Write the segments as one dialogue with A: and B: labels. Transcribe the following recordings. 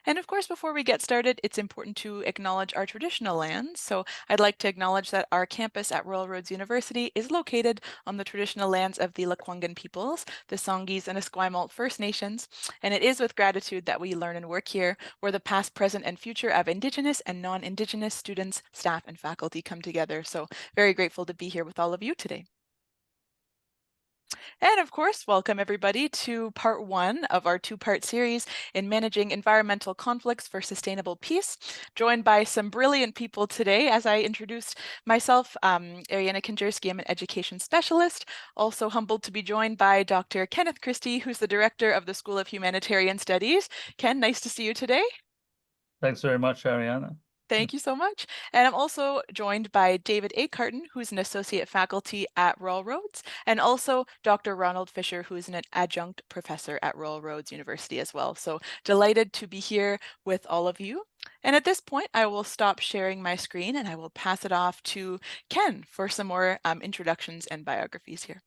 A: And of course, before we get started, it's important to acknowledge our traditional lands. So I'd like to acknowledge that our campus at Royal Roads University is located on the traditional lands of the Lekwungen peoples, the Songhees and Esquimalt First Nations. And it is with gratitude that we learn and work here, where the past, present, and future of Indigenous and non-Indigenous students, staff, and faculty come together. So very grateful to be here with all of you today. And of course, welcome everybody to part one of our two-part series in managing environmental conflicts for sustainable peace, joined by some brilliant people today. As I introduced myself, Ariana Kinjerski, I'm an education specialist, also humbled to be joined by Dr. Kenneth Christie, who's the director of the School of Humanitarian Studies. Ken, nice to see you today.
B: Thanks very much, Ariana.
A: Thank you so much. And I'm also joined by David A. Carten, who's an associate faculty at Royal Roads, and also Dr. Ronald Fisher, who is an adjunct professor at Royal Roads University as well. So delighted to be here with all of you. And at this point, I will stop sharing my screen and I will pass it off to Ken for some more introductions and biographies here.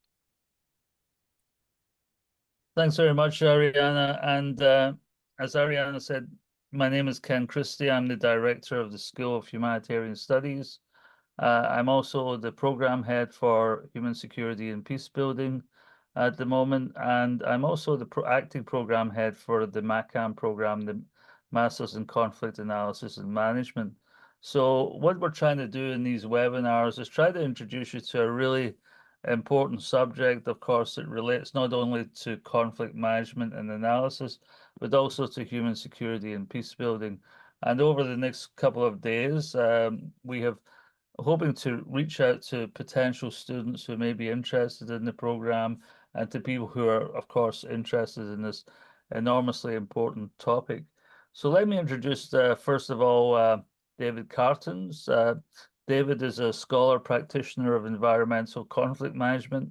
B: Thanks very much, Ariana. And as Ariana said, my name is Ken Christie. I'm the director of the School of Humanitarian Studies. I'm also the program head for human security and peace building at the moment, and I'm also the acting program head for the MACAM program, the Masters in Conflict Analysis and Management. So what we're trying to do in these webinars is try to introduce you to a really important subject, of course, that relates not only to conflict management and analysis, but also to human security and peace building. And over the next couple of days, we have hoping to reach out to potential students who may be interested in the program and to people who are, of course, interested in this enormously important topic. So let me introduce, first of all, David Carten. David is a scholar practitioner of environmental conflict management.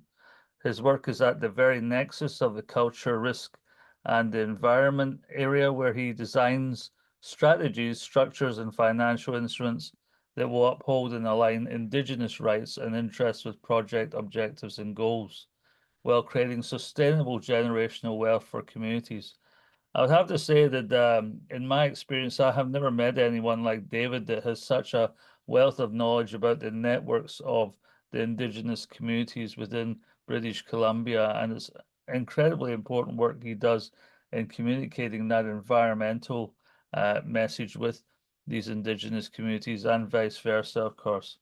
B: His work is at the very nexus of the culture, risk, and the environment area, where he designs strategies, structures, and financial instruments that will uphold and align Indigenous rights and interests with project objectives and goals, while creating sustainable generational wealth for communities. I would have to say that in my experience, I have never met anyone like David that has such a wealth of knowledge about the networks of the Indigenous communities within British Columbia, and it's incredibly important work he does in communicating that environmental message with these Indigenous communities and vice versa, of course.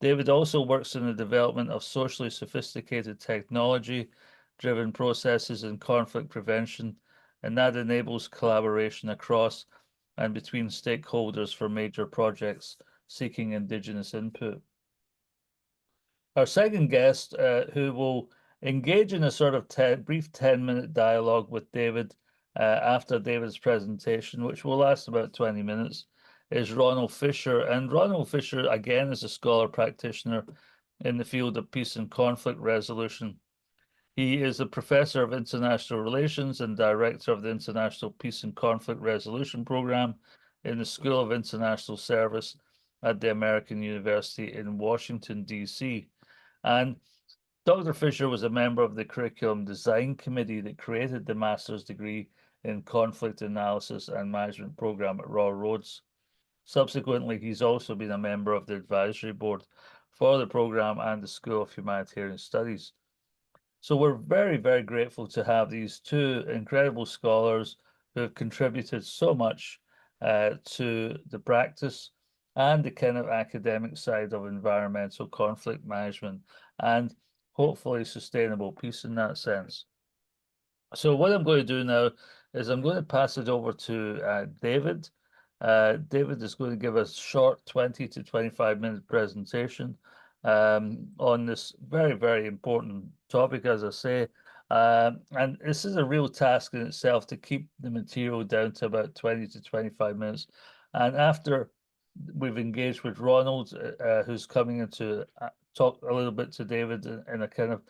B: David also works in the development of socially sophisticated technology-driven processes in conflict prevention, and that enables collaboration across and between stakeholders for major projects seeking Indigenous input. Our second guest, who will engage in a sort of brief 10-minute dialogue with David after David's presentation, which will last about 20 minutes, is Ronald Fisher. And Ronald Fisher, again, is a scholar practitioner in the field of peace and conflict resolution. He is a professor of international relations and director of the International Peace and Conflict Resolution Program in the School of International Service at the American University in Washington, D.C. And Dr. Fisher was a member of the Curriculum Design Committee that created the master's degree in Conflict Analysis and Management program at Royal Roads. Subsequently, he's also been a member of the advisory board for the program and the School of Humanitarian Studies. So we're very, very grateful to have these two incredible scholars who have contributed so much to the practice and the kind of academic side of environmental conflict management and hopefully sustainable peace in that sense. So what I'm going to do now is I'm going to pass it over to David. David is going to give a short 20 to 25-minute presentation on this very, very important topic, as I say. And this is a real task in itself to keep the material down to about 20 to 25 minutes. And after we've engaged with Ronald, who's coming in to talk a little bit to David in a kind of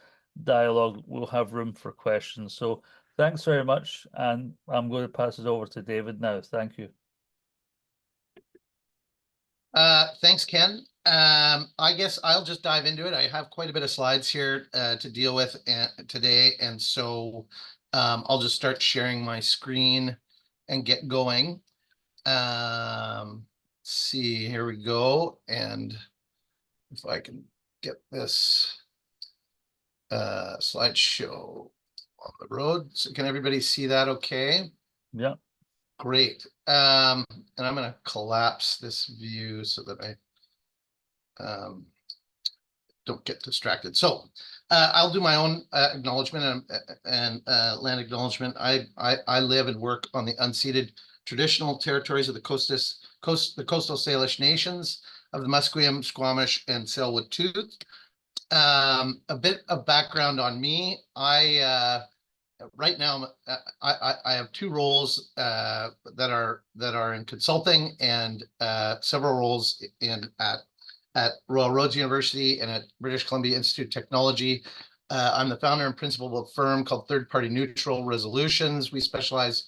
B: dialogue, we'll have room for questions. So thanks very much. And I'm going to pass it over to David now. Thank you.
C: Thanks, Ken. I guess I'll just dive into it. I have quite a bit of slides here to deal with today, and so I'll just start sharing my screen. and get going. See, here we go. And if I can get this slideshow on the road. So can everybody see that okay?
B: Yeah.
C: Great. And I'm going to collapse this view so that I don't get distracted. So I'll do my own acknowledgement and land acknowledgement. I live and work on the unceded traditional territories of the coastal Salish nations of the Musqueam, Squamish, and Tsleil-Waututh. A bit of background on me. Right now, I have two roles that are in consulting and several roles at Royal Roads University and at British Columbia Institute of Technology. I'm the founder and principal of a firm called Third Party Neutral Resolutions. We specialize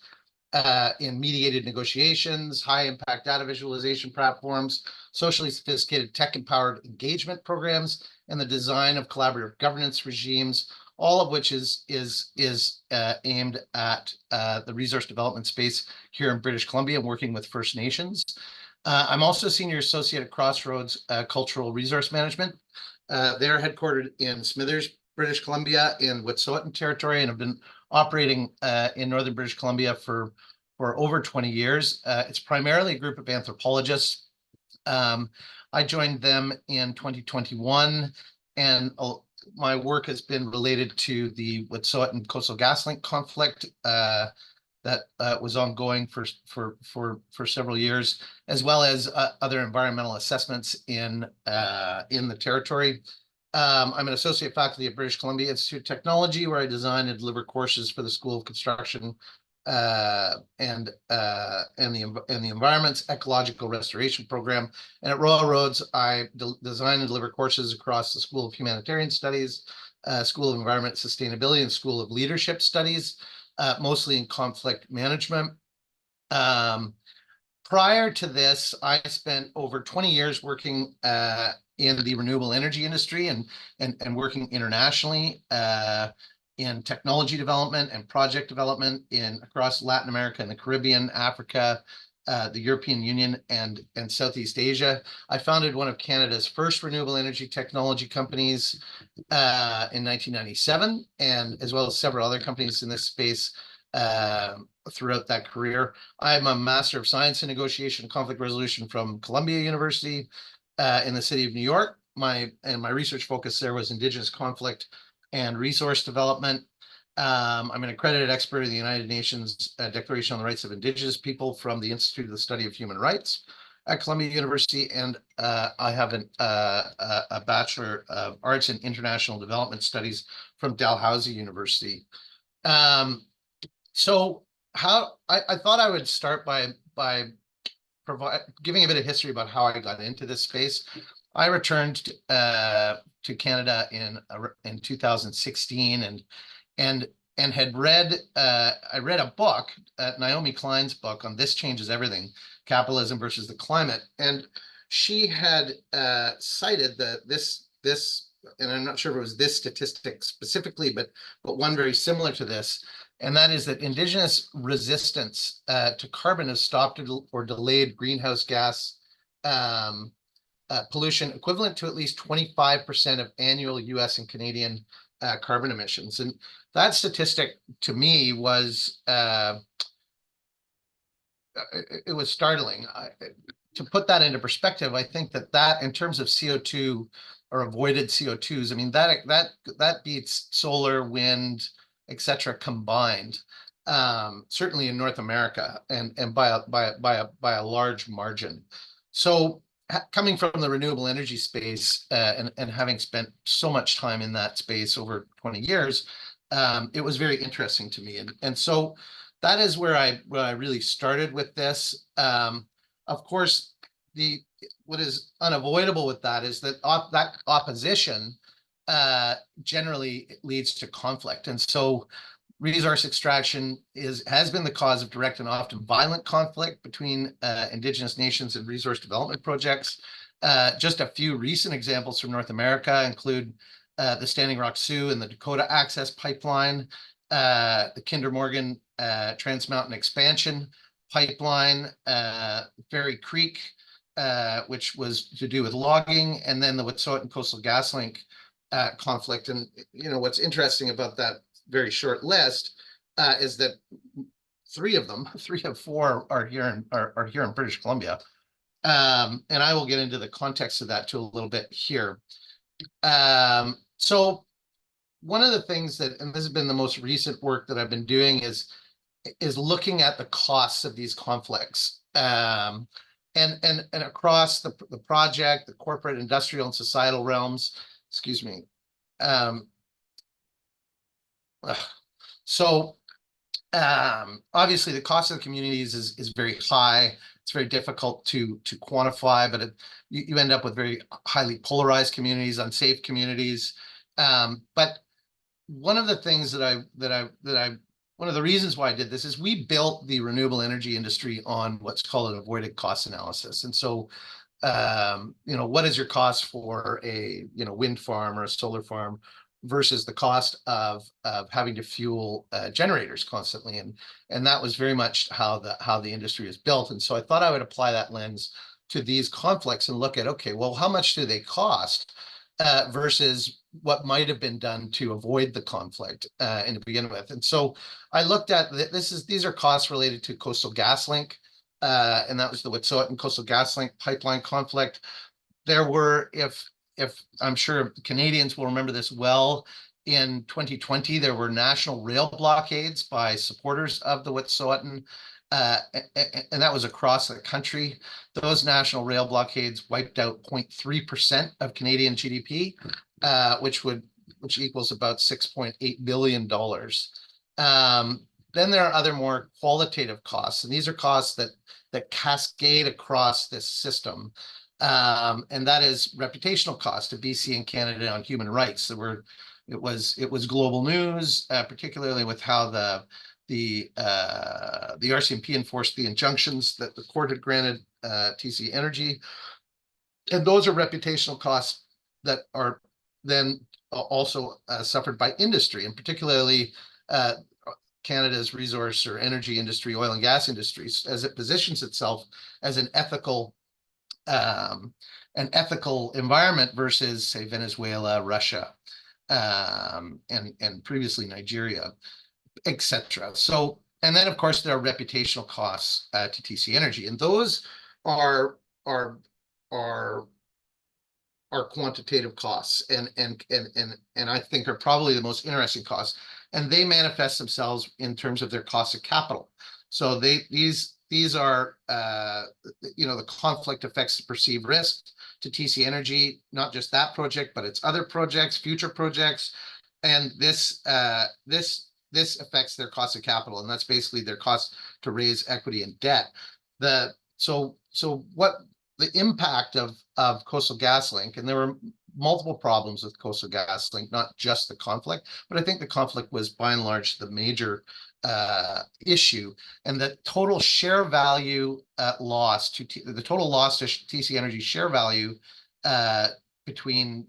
C: in mediated negotiations, high impact data visualization platforms, socially sophisticated tech empowered engagement programs, and the design of collaborative governance regimes, all of which is aimed at the resource development space here in British Columbia, working with First Nations. I'm also a senior associate at Crossroads Cultural Resource Management. They're headquartered in Smithers, British Columbia, in Wet'suwet'en Territory, and have been operating in Northern British Columbia for over 20 years. It's primarily a group of anthropologists. I joined them in 2021, and my work has been related to the Wet'suwet'en Coastal GasLink conflict that was ongoing for several years, as well as other environmental assessments in the territory. I'm an associate faculty at British Columbia Institute of Technology, where I design and deliver courses for the School of Construction and the Environment's Ecological Restoration Program. And at Royal Roads, I design and deliver courses across the School of Humanitarian Studies, School of Environment Sustainability, and School of Leadership Studies, mostly in conflict management. Prior to this, I spent over 20 years working in the renewable energy industry and working internationally in technology development and project development across Latin America and the Caribbean, Africa, the European Union, and Southeast Asia. I founded one of Canada's first renewable energy technology companies in 1997, and as well as several other companies in this space throughout that career. I'm a Master of Science in Negotiation and Conflict Resolution from Columbia University in the city of New York. My research focus there was Indigenous conflict and resource development. I'm an accredited expert in the United Nations Declaration on the Rights of Indigenous People from the Institute of the Study of Human Rights at Columbia University, and I have a Bachelor of Arts in International Development Studies from Dalhousie University. So I thought I would start by giving a bit of history about how I got into this space. I returned to Canada in 2016 and had read I read a book, Naomi Klein's book on This Changes Everything: Capitalism versus the Climate, and she had cited this, and I'm not sure if it was this statistic specifically, but one very similar to this, and that is that Indigenous resistance to carbon has stopped or delayed greenhouse gas pollution equivalent to at least 25% of annual US and Canadian carbon emissions. And that statistic to me was it was startling. To put that into perspective, I think that in terms of CO2 or avoided CO2s, I mean that beats solar, wind, etc. combined, certainly in North America, and by a large margin. So coming from the renewable energy space and having spent so much time in that space over 20 years, it was very interesting to me. And so that is where I really started with this. Of course, what is unavoidable with that is that that opposition generally leads to conflict. And so resource extraction has been the cause of direct and often violent conflict between Indigenous nations and resource development projects. Just a few recent examples from North America include the Standing Rock Sioux and the Dakota Access Pipeline, the Kinder Morgan Trans Mountain expansion pipeline, Ferry Creek, which was to do with logging, and then the Wet'suwet'en Coastal GasLink conflict. And what's interesting about that very short list is that three of four are here in British Columbia. And I will get into the context of that too a little bit here. So one of the things that, and this has been the most recent work that I've been doing, is looking at the costs of these conflicts, and across the project, the corporate, industrial, and societal realms. Excuse me. Obviously, the cost of the communities is very high. It's very difficult to quantify, but you end up with very highly polarized communities, unsafe communities. But one of the things one of the reasons why I did this is we built the renewable energy industry on what's called an avoided cost analysis. And so, what is your cost for a wind farm or a solar farm versus the cost of having to fuel generators constantly, and that was very much how the industry is built. And so I thought I would apply that lens to these conflicts and look at, okay, well, how much do they cost versus what might have been done to avoid the conflict to begin with. And so I looked at these are costs related to Coastal GasLink, and that was the Wet'suwet'en Coastal GasLink pipeline conflict. There were, if I'm sure Canadians will remember this well, in 2020 there were national rail blockades by supporters of the Wet'suwet'en, and that was across the country. Those national rail blockades wiped out 0.3% of Canadian GDP, which equals about $6.8 billion. Then there are other more qualitative costs, and these are costs that cascade across this system. And that is reputational cost to BC and Canada on human rights. It was global news, particularly with how the RCMP enforced the injunctions that the court had granted TC Energy. And those are reputational costs that are then also suffered by industry, and particularly Canada's resource or energy industry, oil and gas industries, as it positions itself as an ethical environment versus, say, Venezuela, Russia, and previously Nigeria, etc. So, and then of course there are reputational costs to TC Energy, and those are quantitative costs, and I think are probably the most interesting costs, and they manifest themselves in terms of their cost of capital. So these are the conflict affects the perceived risk to TC Energy, not just that project, but its other projects, future projects, and this affects their cost of capital, and that's basically their cost to raise equity and debt. So what the impact of Coastal GasLink, and there were multiple problems with Coastal GasLink, not just the conflict, but I think the conflict was by and large the major issue, and the total share value loss to the total loss to TC Energy share value between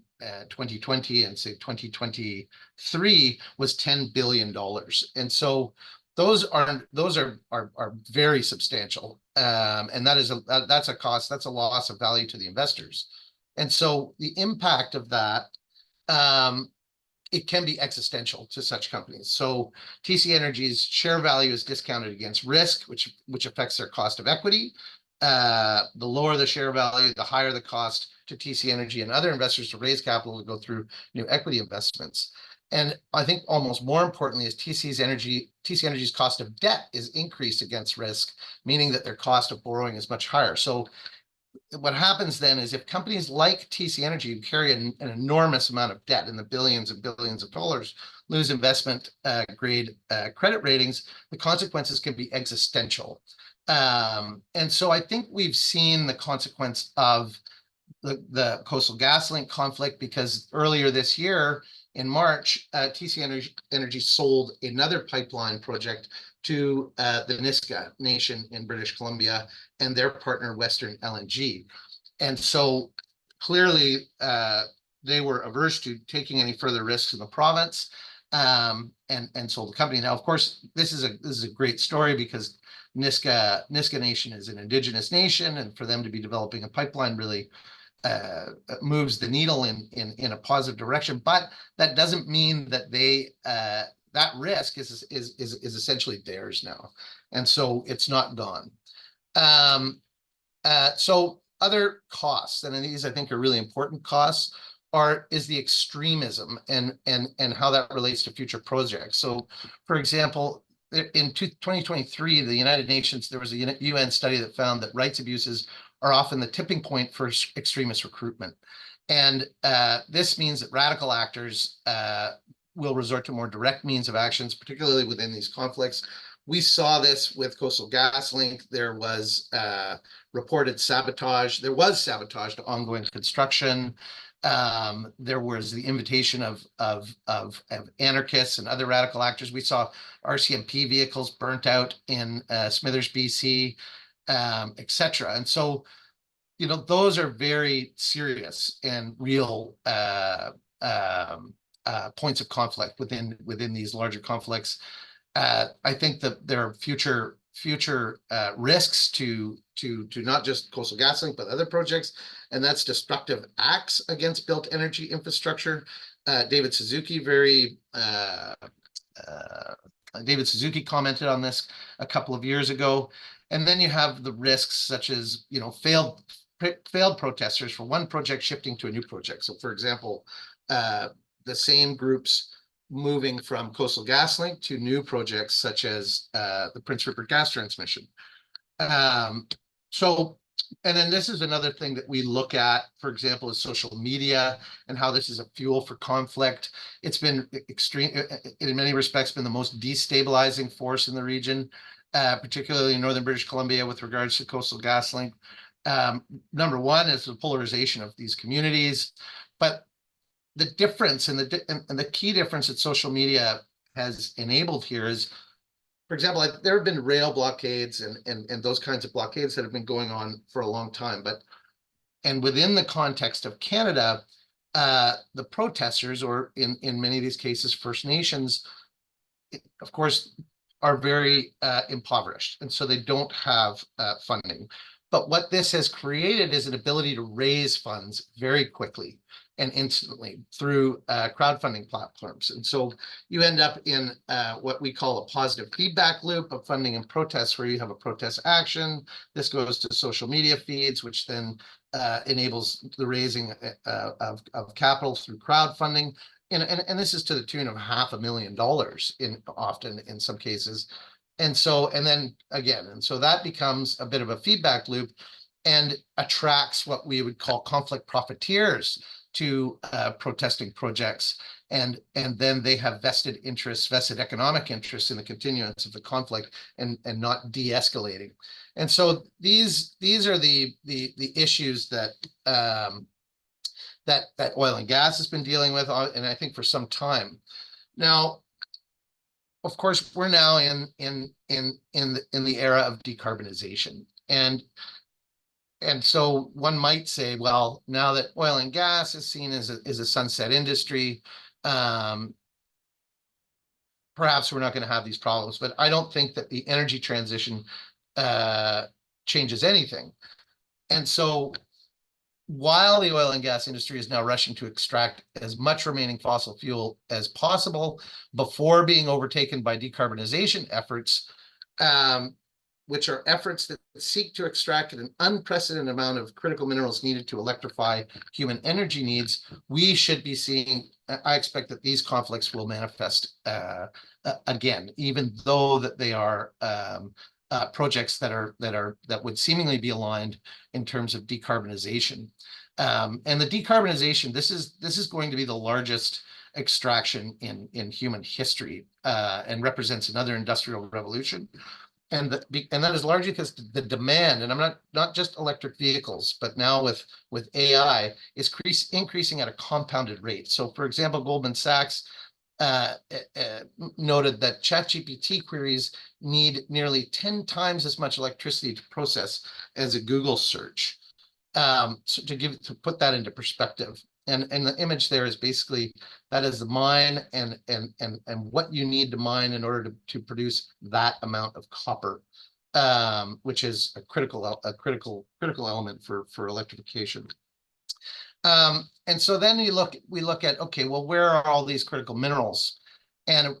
C: 2020 and say 2023 was $10 billion, and so those are very substantial, and that's a cost, that's a loss of value to the investors. And so the impact of that, it can be existential to such companies. So TC Energy's share value is discounted against risk, which affects their cost of equity. The lower the share value, the higher the cost to TC Energy and other investors to raise capital to go through new equity investments. And I think almost more importantly is TC Energy's cost of debt is increased against risk, meaning that their cost of borrowing is much higher. So what happens then is if companies like TC Energy, who carry an enormous amount of debt in the billions and billions of dollars, lose investment grade credit ratings, the consequences can be existential. And so I think we've seen the consequence of the Coastal GasLink conflict, because earlier this year in March, TC Energy sold another pipeline project to the Nisga'a Nation in British Columbia and their partner Western LNG. And so clearly they were averse to taking any further risks in the province, and sold the company. Now, of course, this is a great story because Niska Nation is an Indigenous nation, and for them to be developing a pipeline really moves the needle in a positive direction. But that doesn't mean that that risk is essentially theirs now, and so it's not gone. So other costs, and these I think are really important costs, is the extremism and how that relates to future projects. So, for example, in 2023, the United Nations, there was a UN study that found that rights abuses are often the tipping point for extremist recruitment. And this means that radical actors will resort to more direct means of actions, particularly within these conflicts. We saw this with Coastal GasLink. There was reported sabotage. There was sabotage to ongoing construction. There was the invitation of anarchists and other radical actors. We saw RCMP vehicles burnt out in Smithers, BC, etc. And so, you know, those are very serious and real points of conflict within these larger conflicts. I think that there are future risks to not just Coastal GasLink but other projects, and that's destructive acts against built energy infrastructure. David Suzuki commented on this a couple of years ago. And then you have the risks such as, you know, failed protesters for one project shifting to a new project. So, for example, the same groups moving from Coastal GasLink to new projects such as the Prince Rupert gas transmission. And then this is another thing that we look at, for example, is social media and how this is a fuel for conflict. It's been extreme, in many respects, been the most destabilizing force in the region, particularly in northern British Columbia with regards to Coastal GasLink. Number one is the polarization of these communities, but the difference and the key difference that social media has enabled here is, for example, there have been rail blockades and those kinds of blockades that have been going on for a long time. And within the context of Canada, the protesters, or in many of these cases, First Nations, of course, are very impoverished. And so they don't have funding. But what this has created is an ability to raise funds very quickly and instantly through crowdfunding platforms. And so you end up in what we call a positive feedback loop of funding and protests, where you have a protest action. This goes to social media feeds, which then enables the raising of capital through crowdfunding. And this is to the tune of $500,000 often in some cases. And so that becomes a bit of a feedback loop and attracts what we would call conflict profiteers to protesting projects. And then they have vested economic interests in the continuance of the conflict and not de-escalating. And so these are the issues that that oil and gas has been dealing with, and I think for some time. Now, of course, we're now in the era of decarbonization, and so one might say, well, now that oil and gas is seen as a sunset industry, perhaps we're not going to have these problems. But I don't think that the energy transition changes anything. And so while the oil and gas industry is now rushing to extract as much remaining fossil fuel as possible before being overtaken by decarbonization efforts, which are efforts that seek to extract an unprecedented amount of critical minerals needed to electrify human energy needs, we should be seeing, I expect that these conflicts will manifest again, even though that they are projects that would seemingly be aligned in terms of decarbonization. And the decarbonization, this is going to be the largest extraction in human history, and represents another industrial revolution. And that is largely because the demand, and I'm not just electric vehicles, but now with AI, is increasing at a compounded rate. So, for example, Goldman Sachs noted that ChatGPT queries need nearly 10 times as much electricity to process as a Google search. So to put that into perspective, and the image there is basically that is the mine and what you need to mine in order to produce that amount of copper. which is a critical element for electrification. And so then we look at, okay, well, where are all these critical minerals? And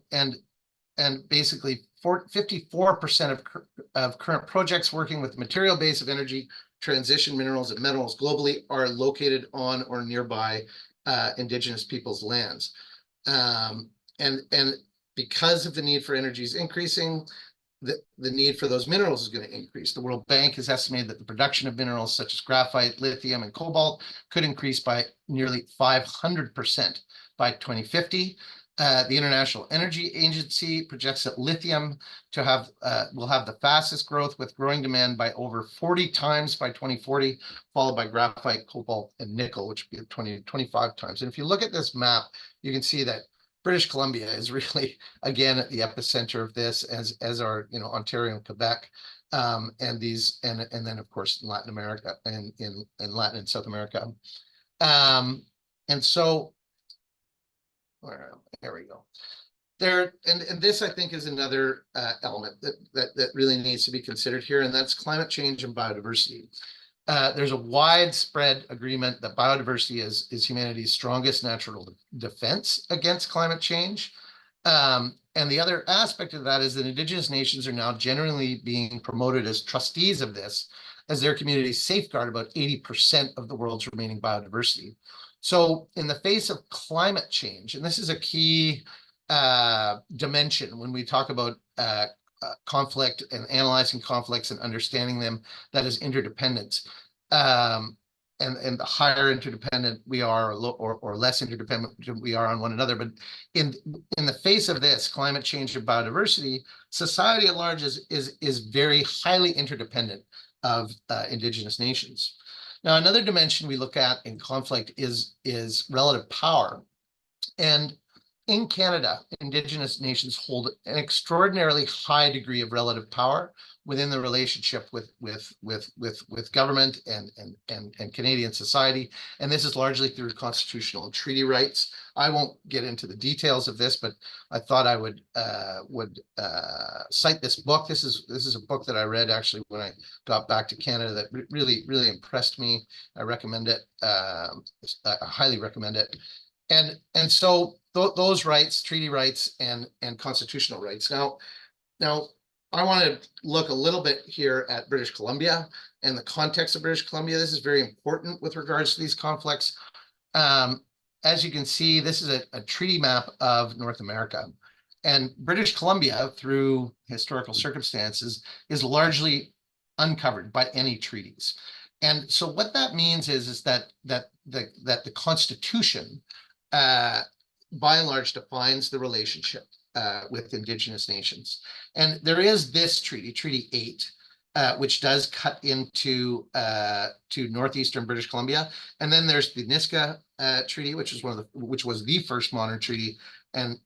C: basically 54% of current projects working with the material base of energy transition minerals and metals globally are located on or nearby Indigenous peoples' lands. And because of the need for energy is increasing, the need for those minerals is going to increase. The World Bank has estimated that the production of minerals such as graphite, lithium, and cobalt could increase by nearly 500% by 2050. The International Energy Agency projects that lithium will have the fastest growth, with growing demand by over 40 times by 2040, followed by graphite, cobalt, and nickel, which would be 20 to 25 times. And if you look at this map, you can see that British Columbia is really, again, at the epicenter of this, as are, Ontario and Quebec, and then of course in Latin America and in Latin and South America. And so, there we go. And this, I think, is another element that really needs to be considered here, and that's climate change and biodiversity. There's a widespread agreement that biodiversity is humanity's strongest natural defense against climate change. And the other aspect of that is that Indigenous nations are now generally being promoted as trustees of this, as their communities safeguard about 80% of the world's remaining biodiversity. So in the face of climate change, and this is a key dimension when we talk about conflict and analyzing conflicts and understanding them, that is interdependence. And the higher interdependent we are, or less interdependent we are on one another. But in the face of this, climate change and biodiversity, society at large is very highly interdependent of Indigenous nations. Now, another dimension we look at in conflict is relative power. And in Canada, Indigenous nations hold an extraordinarily high degree of relative power within the relationship with government and Canadian society. And this is largely through constitutional and treaty rights. I won't get into the details of this, but I thought I would cite this book. This is a book that I read actually when I got back to Canada that really impressed me. I recommend it. I highly recommend it. And so those rights, treaty rights, and constitutional rights. Now I want to look a little bit here at British Columbia and the context of British Columbia. This is very important with regards to these conflicts. As you can see, this is a treaty map of North America. And British Columbia, through historical circumstances, is largely uncovered by any treaties. And so what that means is that the Constitution, by and large, defines the relationship with Indigenous nations. And there is this treaty, Treaty 8, which does cut into to northeastern British Columbia. And then there's the Nisga'a Treaty, which was the first modern treaty. And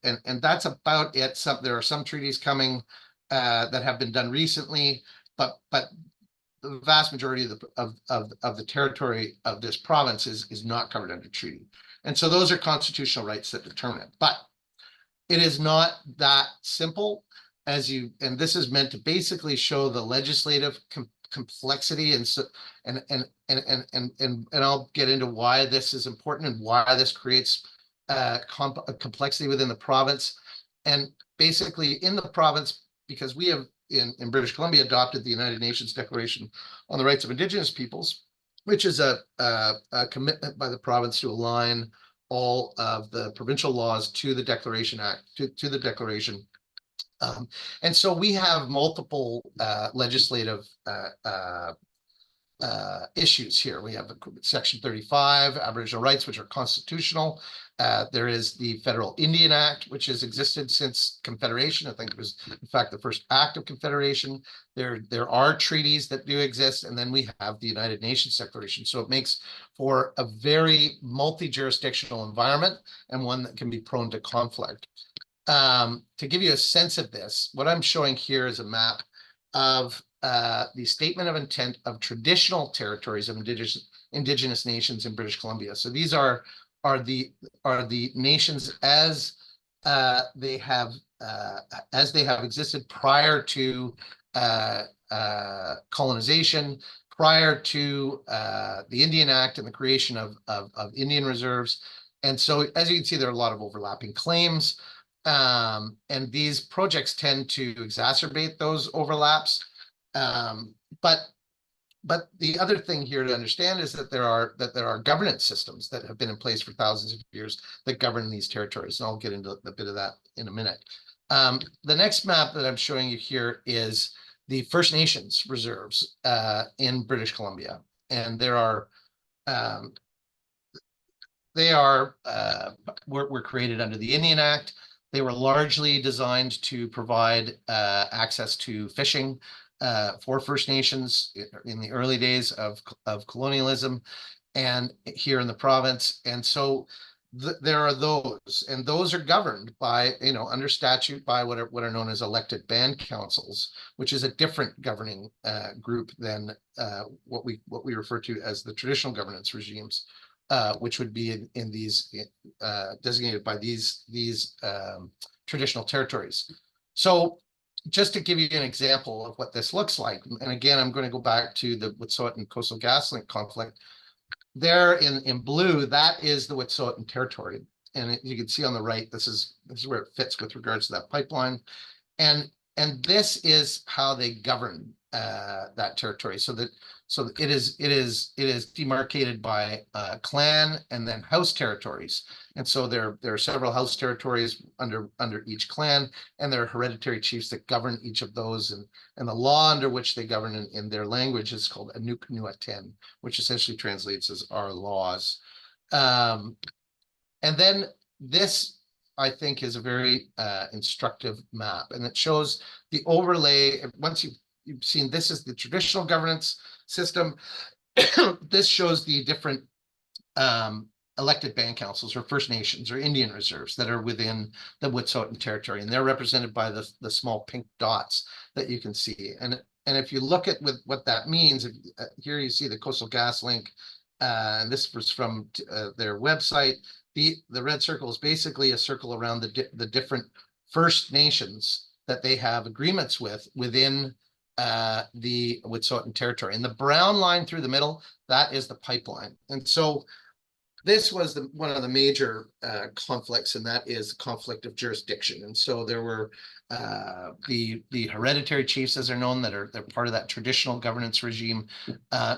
C: that's about it. There are some treaties coming that have been done recently, but the vast majority of the territory of this province is not covered under treaty. And so those are constitutional rights that determine it. But it is not that simple, and this is meant to basically show the legislative complexity, and I'll get into why this is important and why this creates complexity within the province. And basically in the province, because we have in British Columbia adopted the United Nations Declaration on the Rights of Indigenous Peoples, which is a commitment by the province to align all of the provincial laws to the Declaration Act, to the Declaration. And so we have multiple legislative issues here. We have Section 35, Aboriginal rights, which are constitutional. There is the Federal Indian Act, which has existed since Confederation. I think it was, in fact, the first act of Confederation. There are treaties that do exist, and then we have the United Nations Declaration. So it makes for a very multi-jurisdictional environment and one that can be prone to conflict. To give you a sense of this, what I'm showing here is a map of the statement of intent of traditional territories of indigenous nations in British Columbia. So these are the nations as they have existed prior to colonization, prior to the Indian Act and the creation of Indian reserves. And so, as you can see, there are a lot of overlapping claims. And these projects tend to exacerbate those overlaps. But the other thing here to understand is that there are governance systems that have been in place for thousands of years that govern these territories. And I'll get into a bit of that in a minute. The next map that I'm showing you here is the First Nations reserves in British Columbia. And were created under the Indian Act. They were largely designed to provide access to fishing for First Nations in the early days of colonialism and here in the province. And so there are those, and those are governed by, under statute by what are known as elected band councils, which is a different governing group than what we refer to as the traditional governance regimes, which would be in these designated by these traditional territories. So just to give you an example of what this looks like, and again, I'm going to go back to the Wet'suwet'en Coastal GasLink conflict. There in blue, that is the Wet'suwet'en territory. And you can see on the right, this is where it fits with regards to that pipeline. And this is how they govern that territory. So it is demarcated by clan and then house territories. And so there are several house territories under each clan, and there are hereditary chiefs that govern each of those. And the law under which they govern in their language is called Anuk Nuaten, which essentially translates as our laws. And then this, I think, is a very instructive map, and it shows the overlay. Once you've seen, this is the traditional governance system. This shows the different elected band councils or First Nations or Indian reserves that are within the Wet'suwet'en territory, and they're represented by the small pink dots that you can see. And if you look at what that means, here you see the Coastal GasLink, and this was from their website. The red circle is basically a circle around the different First Nations that they have agreements with within the Wet'suwet'en territory. And the brown line through the middle, that is the pipeline. And so this was one of the major conflicts, and that is the conflict of jurisdiction. And so there were the hereditary chiefs, as they're known, they're part of that traditional governance regime,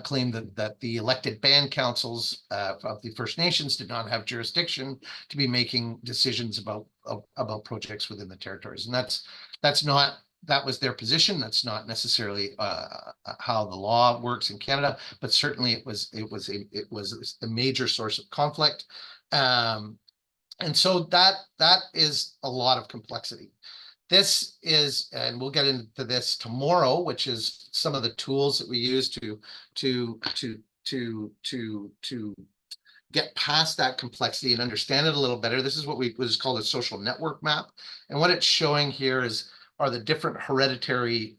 C: claimed that the elected band councils of the First Nations did not have jurisdiction to be making decisions about projects within the territories. And that was their position. That's not necessarily how the law works in Canada, but certainly it was a major source of conflict, and so that is a lot of complexity. This is, and we'll get into this tomorrow, which is some of the tools that we use to get past that complexity and understand it a little better. This is what was called a social network map, and what it's showing here are the different hereditary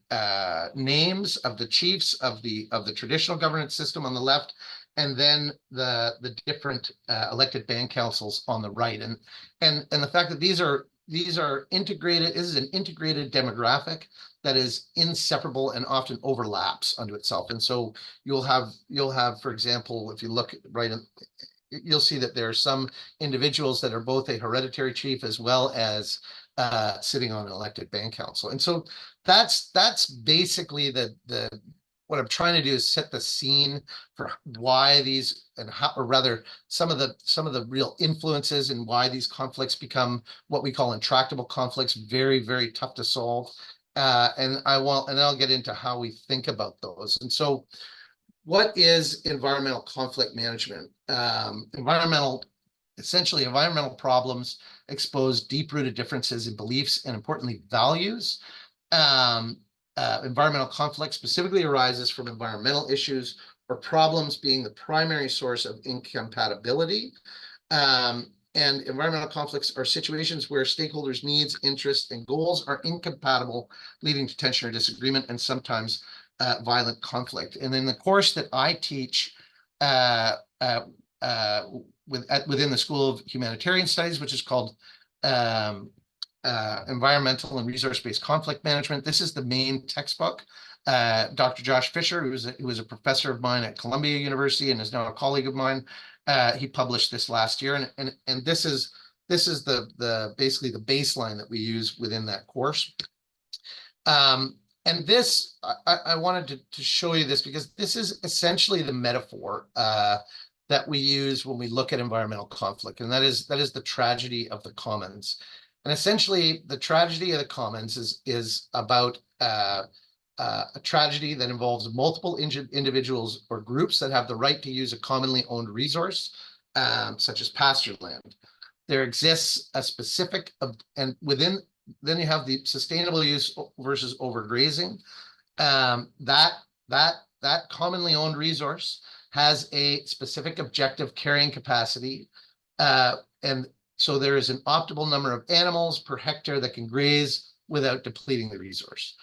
C: names of the chiefs of the traditional governance system on the left, and then the different elected band councils on the right. And the fact that these are integrated, this is an integrated demographic that is inseparable and often overlaps unto itself. And so you'll have, for example, if you look right in, you'll see that there are some individuals that are both a hereditary chief as well as sitting on an elected band council. And so that's basically what I'm trying to do is set the scene for why these, and how, or rather some of the real influences and why these conflicts become what we call intractable conflicts, very, very tough to solve. And I'll get into how we think about those. And so what is environmental conflict management? Essentially, environmental problems expose deep-rooted differences in beliefs and, importantly, values. Environmental conflict specifically arises from environmental issues or problems being the primary source of incompatibility. And environmental conflicts are situations where stakeholders' needs, interests, and goals are incompatible, leading to tension or disagreement, and sometimes violent conflict. And in the course that I teach within the School of Humanitarian Studies, which is called Environmental and Resource-Based Conflict Management. This is the main textbook. Dr. Josh Fisher, who was a professor of mine at Columbia University and is now a colleague of mine, he published this last year, and this is the basically the baseline that we use within that course. And this, I wanted to show you this because this is essentially the metaphor that we use when we look at environmental conflict, and that is the tragedy of the commons. And essentially, the tragedy of the commons is about a tragedy that involves multiple individuals or groups that have the right to use a commonly owned resource, such as pasture land. There exists a specific, and within, then you have the sustainable use versus overgrazing. That commonly owned resource has a specific objective carrying capacity, and so there is an optimal number of animals per hectare that can graze without depleting the resource.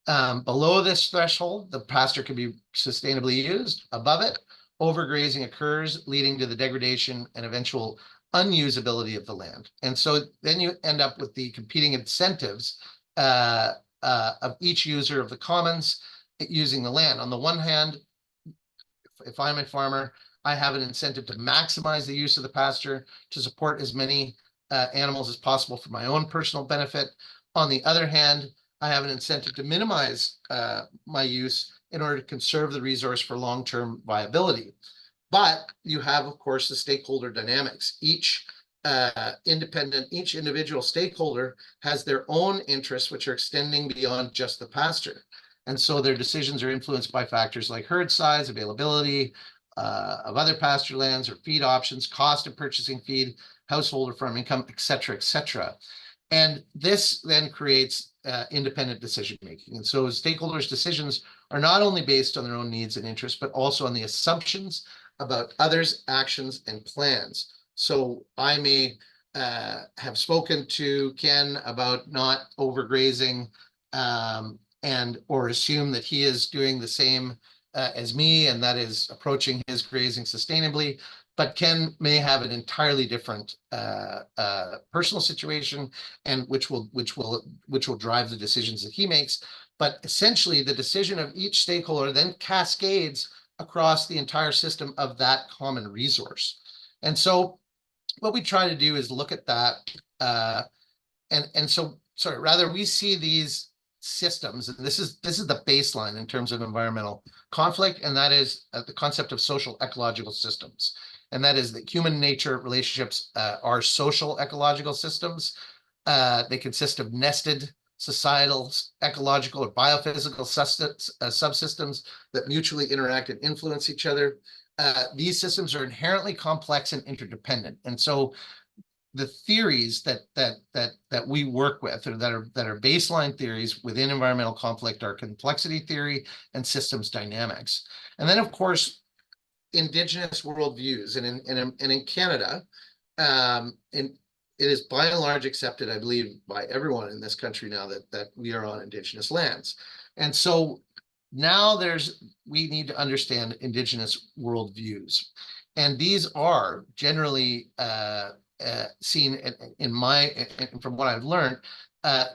C: Below this threshold, the pasture can be sustainably used. Above it, overgrazing occurs, leading to the degradation and eventual unusability of the land. And so then you end up with the competing incentives of each user of the commons using the land. On the one hand, if I'm a farmer, I have an incentive to maximize the use of the pasture to support as many animals as possible for my own personal benefit. On the other hand, I have an incentive to minimize my use in order to conserve the resource for long-term viability. But you have, of course, the stakeholder dynamics. Each individual stakeholder has their own interests, which are extending beyond just the pasture. And so their decisions are influenced by factors like herd size, availability of other pasture lands or feed options, cost of purchasing feed, household or farm income, et cetera, et cetera. And this then creates independent decision making. And so stakeholders' decisions are not only based on their own needs and interests, but also on the assumptions about others' actions and plans. So I may have spoken to Ken about not overgrazing or assume that he is doing the same as me, and that is approaching his grazing sustainably. But Ken may have an entirely different personal situation, and which will drive the decisions that he makes. But essentially, the decision of each stakeholder then cascades across the entire system of that common resource. And so what we try to do is look at that. Rather we see these systems, and this is the baseline in terms of environmental conflict, and that is the concept of social ecological systems. And that is that human nature relationships are social ecological systems. They consist of nested societal, ecological, or biophysical subsystems that mutually interact and influence each other. These systems are inherently complex and interdependent. And so the theories that we work with, or that are baseline theories within environmental conflict, are complexity theory and systems dynamics. And then, of course, Indigenous worldviews. And in Canada, it is by and large accepted, I believe, by everyone in this country now that we are on Indigenous lands. And so now we need to understand Indigenous worldviews. And these are generally seen from what I've learned,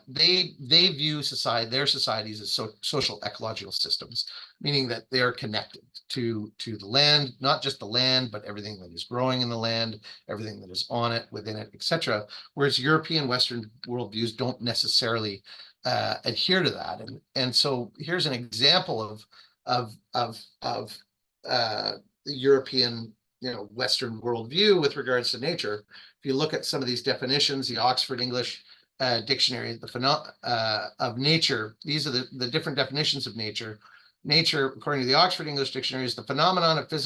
C: they view their societies as social ecological systems, meaning that they are connected to the land, not just the land, but everything that is growing in the land, everything that is on it, within it, etc. Whereas European Western worldviews don't necessarily adhere to that. And so here's an example of the European, Western worldview with regards to nature. If you look at some of these definitions, the Oxford English Dictionary of nature, these are the different definitions of nature. Nature, according to the Oxford English Dictionary, is the phenomenon of the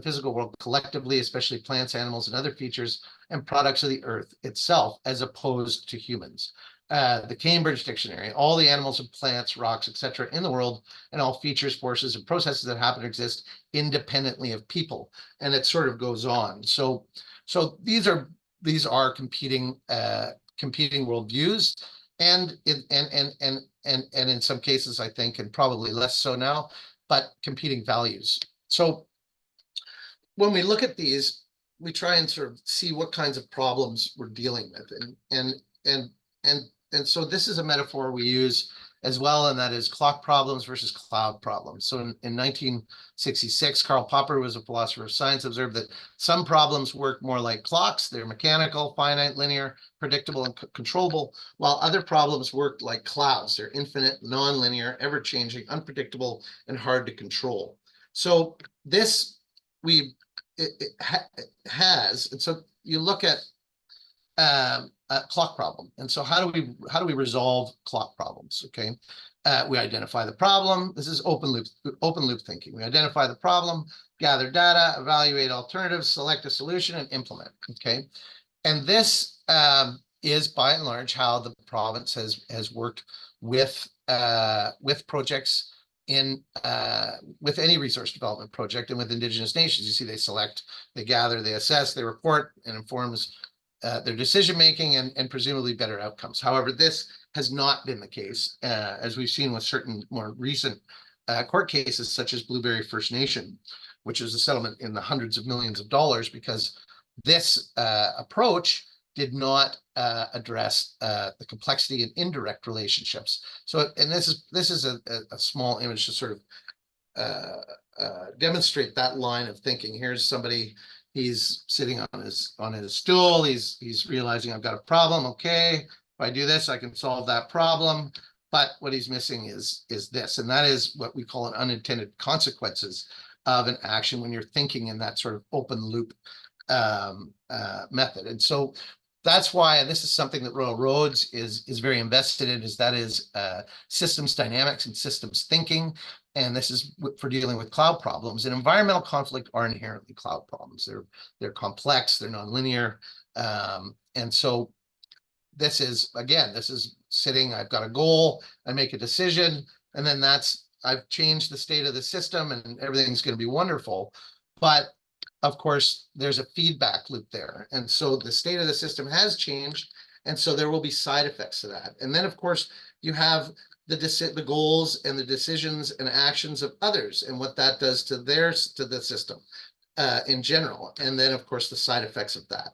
C: physical world collectively, especially plants, animals, and other features and products of the earth itself, as opposed to humans. The Cambridge Dictionary, all the animals and plants, rocks, etc. in the world, and all features, forces, and processes that happen to exist independently of people. And it sort of goes on. So these are competing worldviews, and in some cases, I think, and probably less so now, but competing values. So when we look at these, we try and sort of see what kinds of problems we're dealing with, and and so this is a metaphor we use as well, and that is clock problems versus cloud problems. So in 1966, Karl Popper, who was a philosopher of science, observed that some problems work more like clocks. They're mechanical, finite, linear, predictable, and controllable, while other problems work like clouds. They're infinite, non-linear, ever-changing, unpredictable, and hard to control. So this it has, and so you look at a clock problem. And so how do we resolve clock problems? Okay, we identify the problem. This is open loop thinking. We identify the problem, gather data, evaluate alternatives, select a solution, and implement. Okay, and this is by and large how the province has worked with projects in with any resource development project and with Indigenous nations. You see, they select, they gather, they assess, they report, and informs their decision making and presumably better outcomes. However, this has not been the case, as we've seen with certain more recent court cases, such as Blueberry First Nation, which is a settlement in the hundreds of millions of dollars, because this approach did not address the complexity and indirect relationships. So, and this is a small image to sort of demonstrate that line of thinking. Here's somebody. He's sitting on his stool. He's realizing, I've got a problem. Okay, if I do this, I can solve that problem. But what he's missing is this, and that is what we call an unintended consequences of an action when you're thinking in that sort of open loop method. And so that's why, and this is something that Royal Roads is very invested in, is systems dynamics and systems thinking. And this is for dealing with cloud problems. And environmental conflict are inherently cloud problems. They're complex, they're nonlinear. And so this is sitting, I've got a goal, I make a decision, and then I've changed the state of the system and everything's going to be wonderful. But of course, there's a feedback loop there. And so the state of the system has changed. And so there will be side effects to that. And then, of course, you have the goals and the decisions and actions of others and what that does to the system in general. And then, of course, the side effects of that.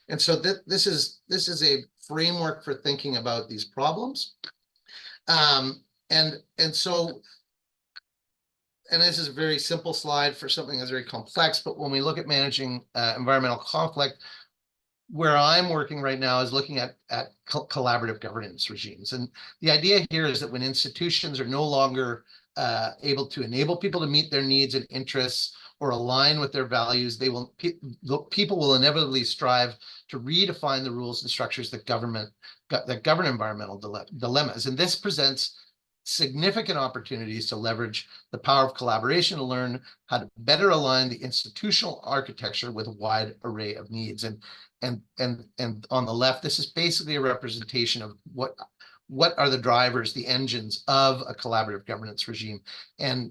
C: And so this is a framework for thinking about these problems. And this is a very simple slide for something that's very complex, but when we look at managing environmental conflict, where I'm working right now is looking at collaborative governance regimes. And the idea here is that when institutions are no longer able to enable people to meet their needs and interests or align with their values, people will inevitably strive to redefine the rules and structures that govern environmental dilemmas. And this presents significant opportunities to leverage the power of collaboration to learn how to better align the institutional architecture with a wide array of needs. And on the left, this is basically a representation of what are the drivers, the engines of a collaborative governance regime. And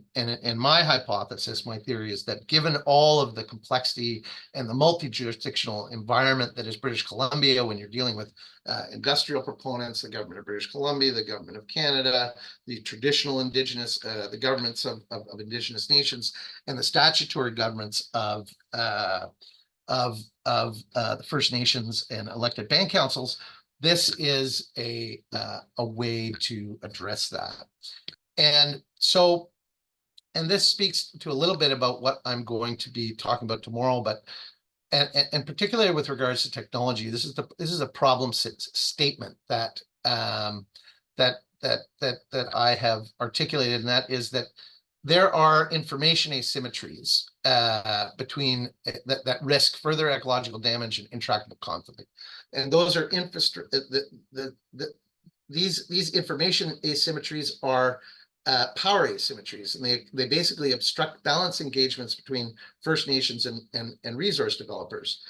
C: my hypothesis, my theory is that given all of the complexity and the multi-jurisdictional environment that is British Columbia, when you're dealing with industrial proponents, the government of British Columbia, the government of Canada, the traditional Indigenous, the governments of Indigenous nations, and the statutory governments of the First Nations and elected band councils, this is a way to address that. And so, and this speaks to a little bit about what I'm going to be talking about tomorrow, but and particularly with regards to technology, this is a problem statement that that I have articulated, and that is that there are information asymmetries between that risk further ecological damage and intractable conflict, and those are these information asymmetries are power asymmetries, and they basically obstruct balance engagements between First Nations and resource developers.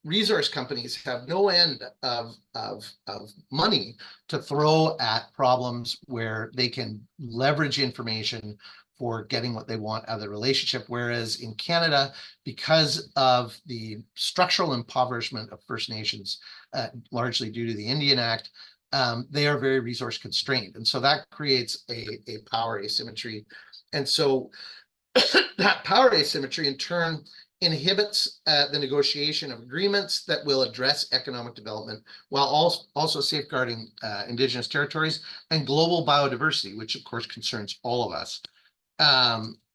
C: Resource companies have no end of money to throw at problems where they can leverage information for getting what they want out of the relationship. Whereas in Canada, because of the structural impoverishment of First Nations, largely due to the Indian Act, they are very resource constrained. And so that creates a power asymmetry. And so that power asymmetry in turn inhibits the negotiation of agreements that will address economic development while also safeguarding Indigenous territories and global biodiversity, which of course concerns all of us.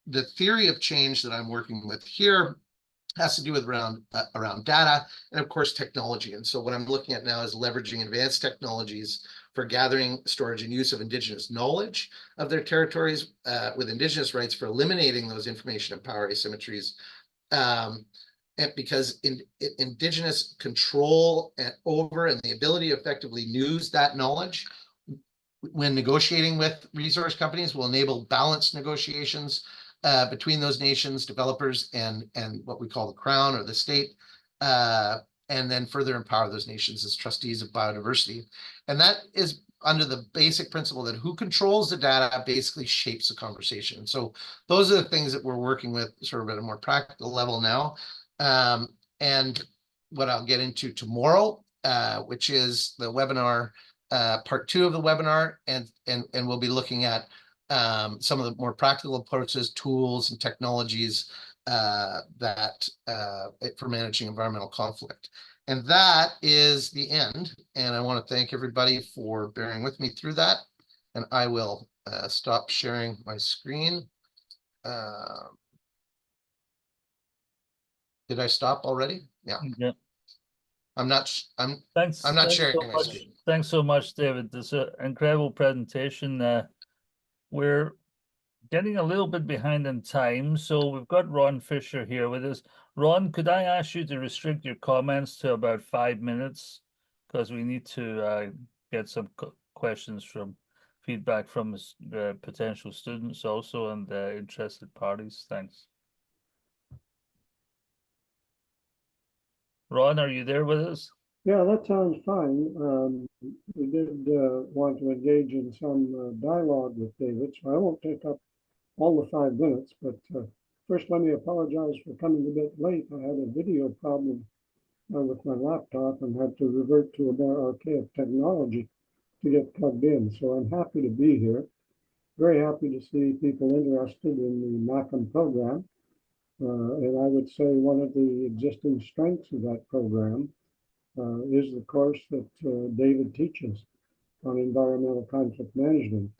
C: The theory of change that I'm working with here has to do with around data and of course technology. And so what I'm looking at now is leveraging advanced technologies for gathering, storage, and use of Indigenous knowledge of their territories with Indigenous rights for eliminating those information and power asymmetries. And because Indigenous control over and the ability to effectively use that knowledge when negotiating with resource companies will enable balanced negotiations between those nations, developers, and what we call the crown or the state, and then further empower those nations as trustees of biodiversity. And that is under the basic principle that who controls the data basically shapes the conversation. So those are the things that we're working with sort of at a more practical level now. And what I'll get into tomorrow, which is the webinar, part 2 of the webinar, and we'll be looking at some of the more practical approaches, tools, and technologies that for managing environmental conflict. And that is the end. And I want to thank everybody for bearing with me through that. And I will stop sharing my screen. Did I stop already? Yeah.
B: Yeah.
C: I'm not sharing my screen.
B: Thanks so much, David. This is an incredible presentation. We're getting a little bit behind in time, so we've got Ron Fisher here with us. Ron, could I ask you to restrict your comments to about 5 minutes, because we need to get some questions from feedback from potential students also and interested parties. Thanks. Ron, are you there with us?
D: Yeah, that sounds fine. We did want to engage in some dialogue with David, so I won't take up all the 5 minutes, but first let me apologize for coming a bit late. I had a video problem with my laptop and had to revert to a more archaic technology to get plugged in. So I'm happy to be here. Very happy to see people interested in the MACM program. And I would say one of the existing strengths of that program is the course that David teaches on environmental conflict management.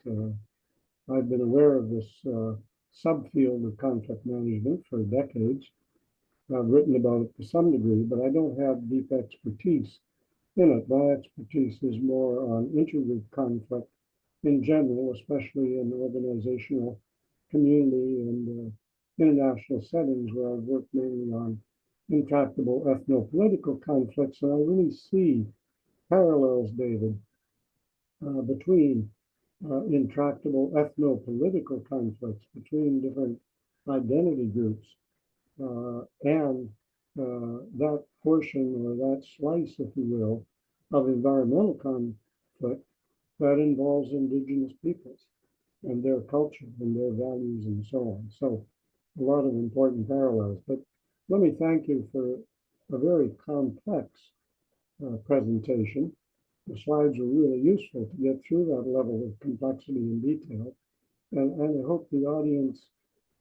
D: I've been aware of this subfield of conflict management for decades. I've written about it to some degree, but I don't have deep expertise in it. My expertise is more on intergroup conflict in general, especially in organizational, community, and international settings where I've worked mainly on intractable ethno-political conflicts. And I really see parallels, David, between intractable ethno-political conflicts between different identity groups and that portion or that slice, if you will, of environmental conflict that involves Indigenous peoples and their culture and their values and so on. So a lot of important parallels. But let me thank you for a very complex presentation. The slides are really useful to get through that level of complexity and detail. And I hope the audience,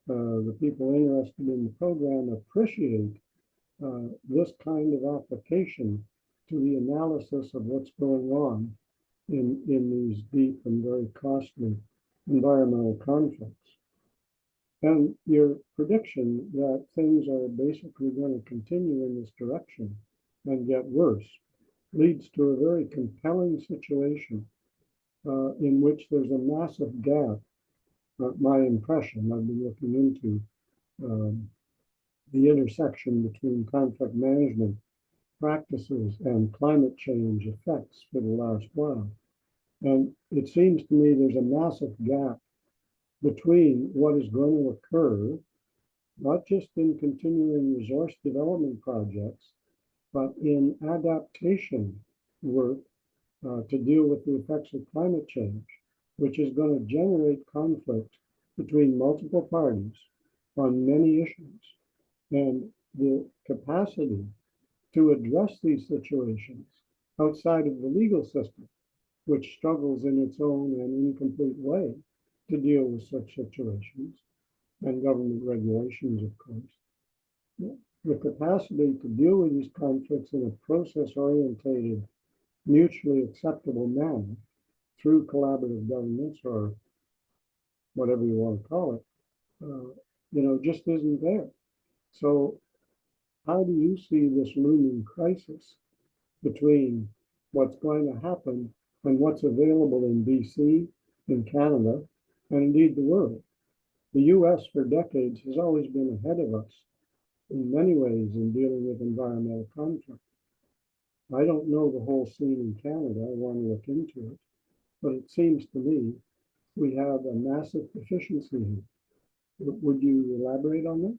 D: the people interested in the program, appreciate this kind of application to the analysis of what's going on in these deep and very costly environmental conflicts. And your prediction that things are basically going to continue in this direction and get worse leads to a very compelling situation in which there's a massive gap. My impression, I've been looking into the intersection between conflict management practices and climate change effects for the last while. And it seems to me there's a massive gap between what is going to occur, not just in continuing resource development projects, but in adaptation work to deal with the effects of climate change, which is going to generate conflict between multiple parties on many issues. And the capacity to address these situations outside of the legal system, which struggles in its own and incomplete way to deal with such situations, and government regulations, of course. the capacity to deal with these conflicts in a process-orientated, mutually acceptable manner through collaborative governments or whatever you want to call it, just isn't there. So how do you see this looming crisis between what's going to happen and what's available in BC, in Canada, and indeed the world? The US for decades has always been ahead of us in many ways in dealing with environmental conflict. I don't know the whole scene in Canada. I want to look into it. But it seems to me we have a massive deficiency here. Would you elaborate on that?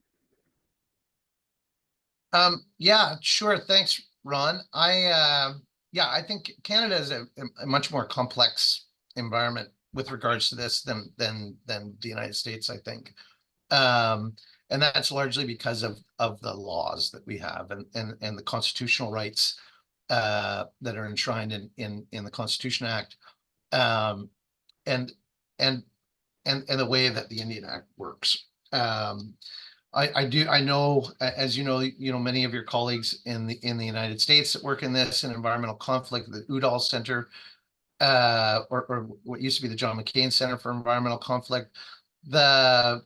C: Yeah, sure. Thanks, Ron. I think Canada is a much more complex environment with regards to this than the United States, I think. And that's largely because of the laws that we have and the constitutional rights that are enshrined in the Constitution Act, and the way that the Indian Act works. I know, as you know, many of your colleagues in the United States that work in this and environmental conflict, the Udall Center, or what used to be the John McCain Center for Environmental Conflict. The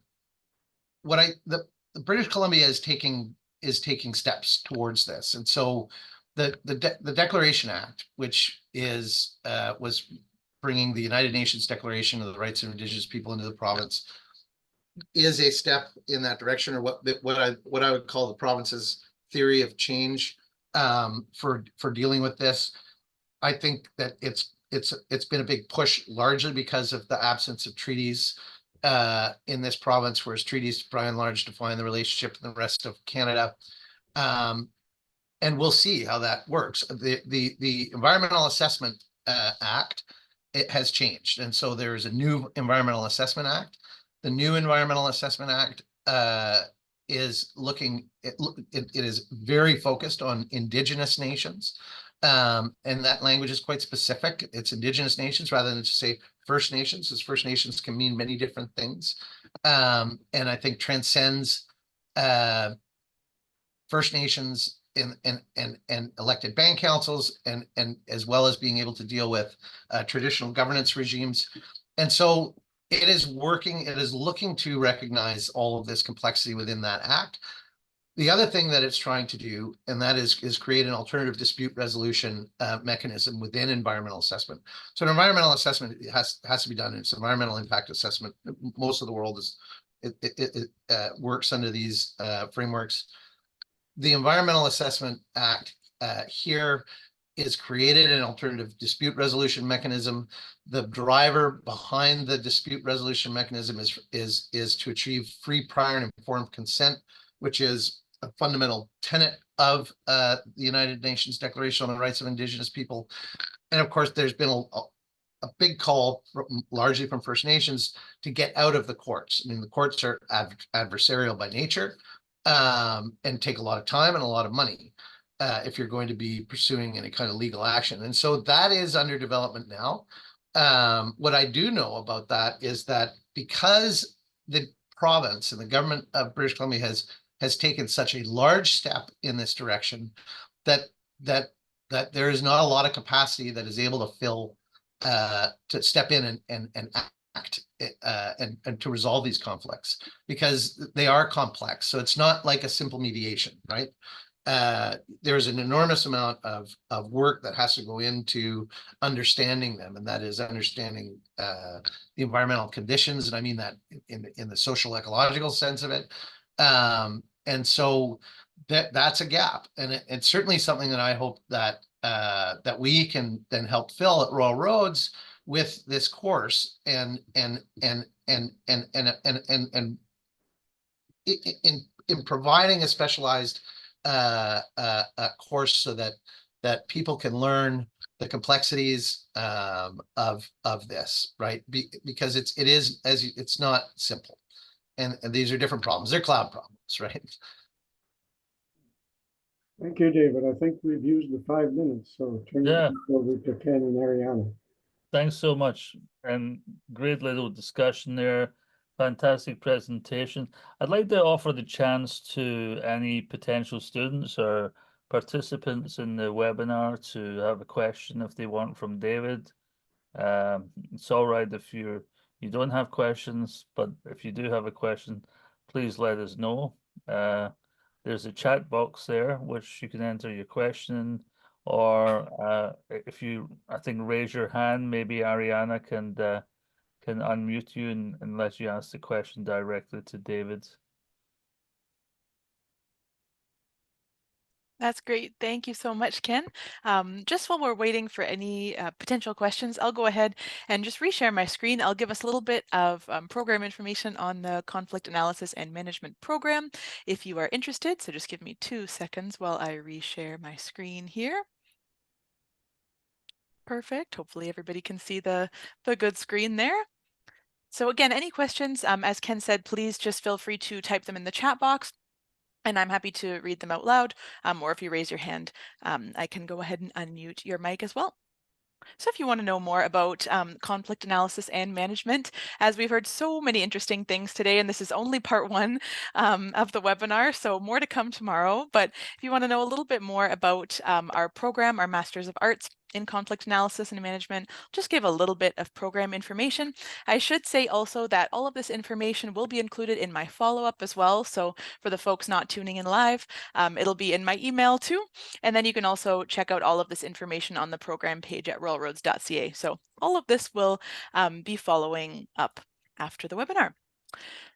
C: British Columbia is taking steps towards this, and so the Declaration Act, which was bringing the United Nations Declaration of the Rights of Indigenous People into the province, is a step in that direction, or what I would call the province's theory of change for dealing with this. I think that it's been a big push, largely because of the absence of treaties in this province, whereas treaties by and large define the relationship with the rest of Canada. And we'll see how that works. The Environmental Assessment Act, it has changed, and so there is a new Environmental Assessment Act. The new Environmental Assessment Act is looking, it is very focused on Indigenous nations. And that language is quite specific. It's Indigenous nations rather than to say First Nations, because First Nations can mean many different things. And I think transcends First Nations and elected band councils, and as well as being able to deal with traditional governance regimes. And so it is looking to recognize all of this complexity within that act. The other thing that it's trying to do, and that is create an alternative dispute resolution mechanism within environmental assessment. So an environmental assessment has to be done. It's environmental impact assessment. Most of the world works under these frameworks. The Environmental Assessment Act here is created an alternative dispute resolution mechanism. The driver behind the dispute resolution mechanism is to achieve free, prior, and informed consent, which is a fundamental tenet of the United Nations Declaration on the Rights of Indigenous People. And of course, there's been a big call, largely from First Nations, to get out of the courts. I mean, the courts are adversarial by nature, and take a lot of time and a lot of money if you're going to be pursuing any kind of legal action. And so that is under development now. What I do know about that is that because the province and the government of British Columbia has taken such a large step in this direction, that there is not a lot of capacity that is able to fill to step in and act and to resolve these conflicts, because they are complex. So it's not like a simple mediation, right? There's an enormous amount of work that has to go into understanding them, and that is understanding the environmental conditions, and I mean that in the social ecological sense of it. And so that's a gap, and it's certainly something that I hope that that we can then help fill at Royal Roads with this course, and in providing a specialized course so that people can learn the complexities of this, right? Because it's not simple, and these are different problems. They're cloud problems, right?
D: Thank you, David. I think we've used the 5 minutes, so turn it over to Ken and Ariana.
B: Thanks so much, and great little discussion there. Fantastic presentation. I'd like to offer the chance to any potential students or participants in the webinar to have a question if they want from David. It's all right if you don't have questions, but if you do have a question, please let us know. There's a chat box there which you can enter your question, or if you, I think, raise your hand, maybe Ariana can unmute you and let you ask the question directly to David.
A: That's great. Thank you so much, Ken. Just while we're waiting for any potential questions, I'll go ahead and just reshare my screen. I'll give us a little bit of program information on the Conflict Analysis and Management Program if you are interested. So just give me 2 seconds while I reshare my screen here. Perfect. Hopefully everybody can see the good screen there. So again, any questions, as Ken said, please just feel free to type them in the chat box, and I'm happy to read them out loud, or if you raise your hand, I can go ahead and unmute your mic as well. So if you want to know more about conflict analysis and management, as we've heard so many interesting things today, and this is only part 1 of the webinar, so more to come tomorrow. But if you want to know a little bit more about our program, our Masters of Arts in Conflict Analysis and Management, I'll just give a little bit of program information. I should say also that all of this information will be included in my follow-up as well. So for the folks not tuning in live, it'll be in my email too. And then you can also check out all of this information on the program page at royalroads.ca. So all of this will be following up after the webinar.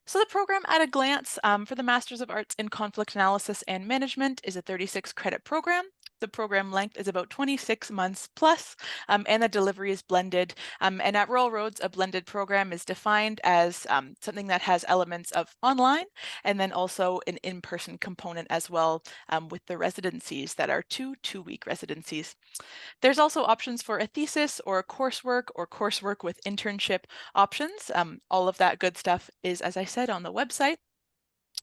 A: So the program at a glance for the Masters of Arts in Conflict Analysis and Management is a 36 credit program. The program length is about 26 months plus, and the delivery is blended. And at Royal Roads, a blended program is defined as something that has elements of online and then also an in-person component as well, with the residencies that are 2 two-week residencies. There's also options for a thesis or coursework with internship options. All of that good stuff is, as I said, on the website.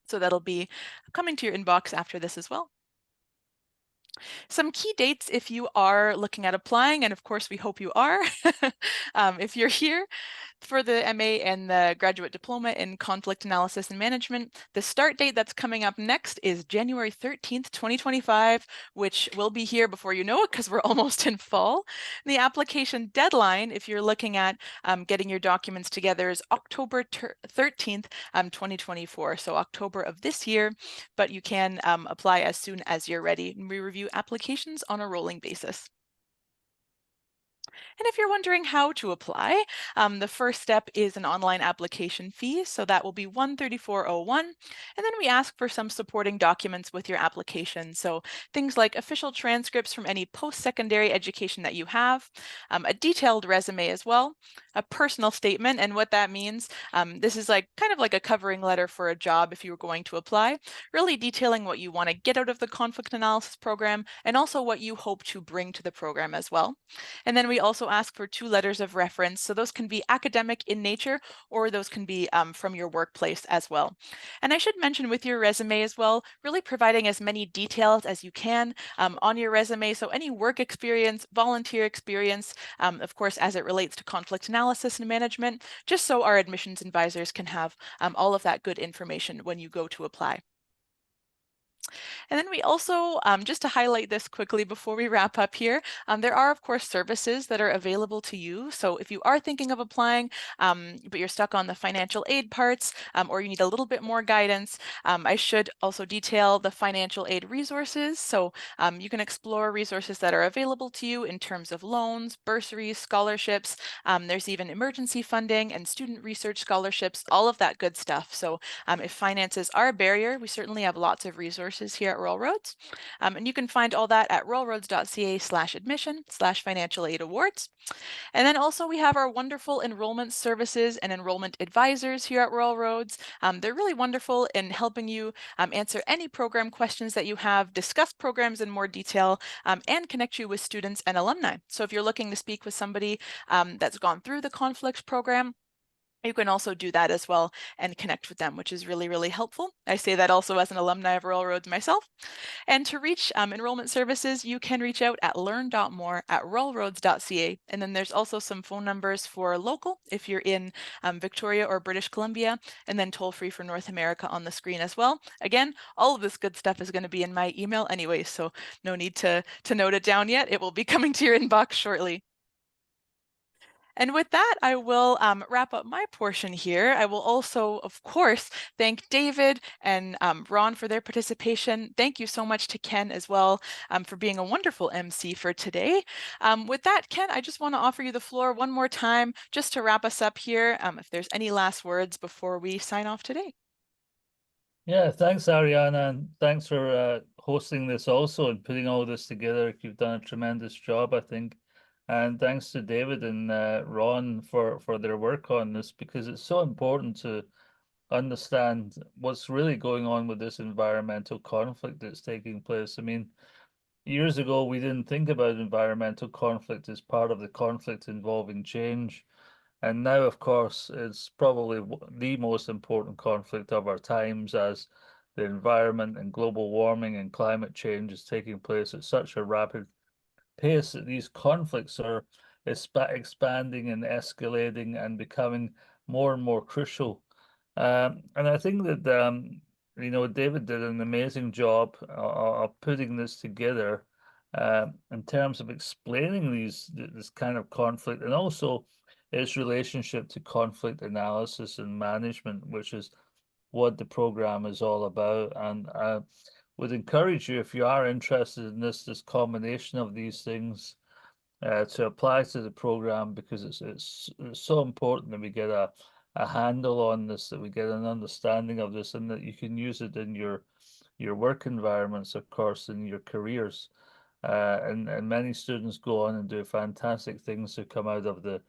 A: So that'll be coming to your inbox after this as well. Some key dates if you are looking at applying, and of course we hope you are, if you're here for the MA and the graduate diploma in conflict analysis and management. The start date that's coming up next is January 13th, 2025, which will be here before you know it because we're almost in fall. The application deadline, if you're looking at getting your documents together, is October 13th, 2024, so October of this year, but you can apply as soon as you're ready. And we review applications on a rolling basis. And if you're wondering how to apply, the first step is an online application fee. So that will be $134.01. And then we ask for some supporting documents with your application. So things like official transcripts from any post-secondary education that you have, a detailed resume as well, a personal statement. And what that means, this is kind of like a covering letter for a job if you were going to apply, really detailing what you want to get out of the conflict analysis program and also what you hope to bring to the program as well. And then we also ask for 2 letters of reference. So those can be academic in nature, or those can be from your workplace as well. And I should mention with your resume as well, really providing as many details as you can on your resume. So any work experience, volunteer experience, of course, as it relates to conflict analysis and management, just so our admissions advisors can have all of that good information when you go to apply. And then we also, just to highlight this quickly before we wrap up here, there are, of course, services that are available to you. So if you are thinking of applying, but you're stuck on the financial aid parts, or you need a little bit more guidance, I should also detail the financial aid resources. So you can explore resources that are available to you in terms of loans, bursaries, scholarships. There's even emergency funding and student research scholarships, all of that good stuff. So if finances are a barrier, we certainly have lots of resources here at Royal Roads. And you can find all that at royalroads.ca/admission/financial aid awards. And then also we have our wonderful enrollment services and enrollment advisors here at Royal Roads. They're really wonderful in helping you answer any program questions that you have, discuss programs in more detail, and connect you with students and alumni. So if you're looking to speak with somebody that's gone through the conflicts program, You can also do that as well and connect with them, which is really, really helpful. I say that also as an alumni of Rural Roads myself. And to reach enrollment services, you can reach out at learn.more@ruralroads.ca. And then there's also some phone numbers for local if you're in Victoria or British Columbia, and then toll free for North America on the screen as well. Again, all of this good stuff is going to be in my email anyway, so no need to note it down yet. It will be coming to your inbox shortly. And with that, I will wrap up my portion here. I will also, of course, thank David and Ron for their participation. Thank you so much to Ken as well for being a wonderful MC for today. With that, Ken, I just want to offer you the floor one more time just to wrap us up here. If there's any last words before we sign off today.
B: Yeah, thanks, Ariana, and thanks for hosting this also and putting all this together. You've done a tremendous job, I think. And thanks to David and Ron for their work on this, because it's so important to understand what's really going on with this environmental conflict that's taking place. I mean, years ago, we didn't think about environmental conflict as part of the conflict involving change. And now, of course, it's probably the most important conflict of our times, as the environment and global warming and climate change is taking place at such a rapid pace that these conflicts are expanding and escalating and becoming more and more crucial. And I think that David did an amazing job of putting this together in terms of explaining this kind of conflict, and also its relationship to conflict analysis and management, which is what the program is all about. And I would encourage you, if you are interested in this combination of these things, to apply to the program, because it's so important that we get a handle on this, that we get an understanding of this, and that you can use it in your work environments, of course, in your careers. And many students go on and do fantastic things to come out of the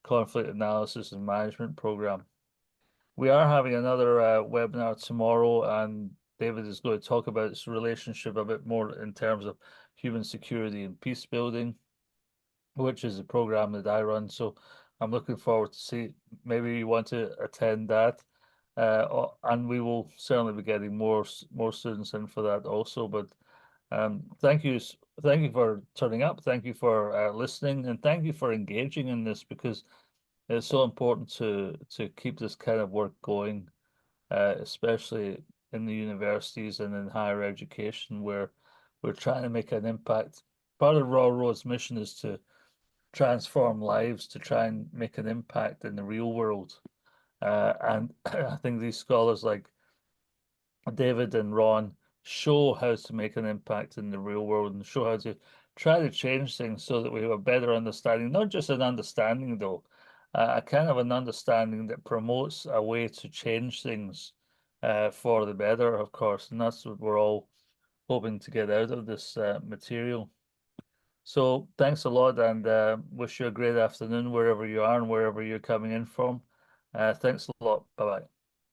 B: conflict analysis and management program. We are having another webinar tomorrow, and David is going to talk about its relationship a bit more in terms of human security and peace building, which is a program that I run. So I'm looking forward to see, maybe you want to attend that. And we will certainly be getting more students in for that also. But thank you for turning up. Thank you for listening, and thank you for engaging in this, because it's so important to keep this kind of work going, especially in the universities and in higher education, where we're trying to make an impact. Part of Rural Road's mission is to transform lives, to try and make an impact in the real world. And I think these scholars like David and Ron show how to make an impact in the real world, and show how to try to change things so that we have a better understanding, not just an understanding though, a kind of an understanding that promotes a way to change things for the better, of course. And that's what we're all hoping to get out of this material. So thanks a lot, and wish you a great afternoon wherever you are and wherever you're coming in from. Thanks a lot. Bye-bye.